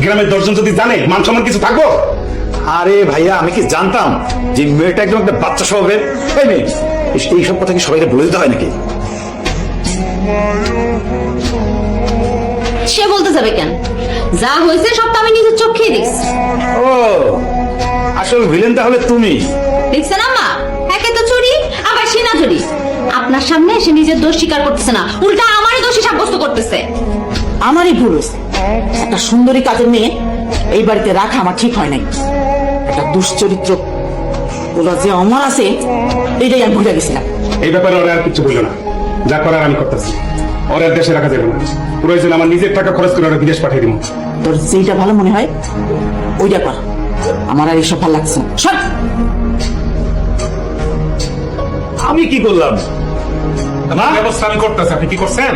গ্রামের 10 জন যদি জানে মান সম্মান কিছু থাকবো? আরে ভাইয়া, আমি কি জানতাম যে মেয়েটা একদম একটা বাচ্চা স্বভাবের? এই মেয়ে, এইসব কথা কি সবাইকে বলে দিতে হয় নাকি? সে বলতে যাবে কেন? যা হয়েছে সব তো আমি নিজের চোখেই দেখছি। ও, আসল ভিলেন তাহলে তুমি? দেখছেন আম্মা, একে তো চুরি আবার সিনা চুরি। আপনার সামনে সে নিজের দোষ স্বীকার করতেছে না, উল্টা আমারই দোষী সাব্যস্ত করতেছে। আমারই ভুল হয়েছে। একটা সুন্দরী কাজের মেয়ে এই বাড়িতে রাখা আমার ঠিক হয় নাই। একটা দুশ্চরিত্র ওরা যে আমার আছে এটাই আমি ভুলে গেছিলাম। এই ব্যাপারে ওরা আর কিছু বললো না, যা করার আমি করতেছি। ওরা আর দেশে রাখা যাবে না, প্রয়োজন আমার নিজের টাকা খরচ করে ওরা বিদেশ পাঠিয়ে দিব। তোর যেটা ভালো মনে হয় ওইটা কর, আমার আর এসব ভালো লাগছে না। সর। আমি কি করলাম? ব্যবস্থা আমি করতেছি, আপনি কি করছেন?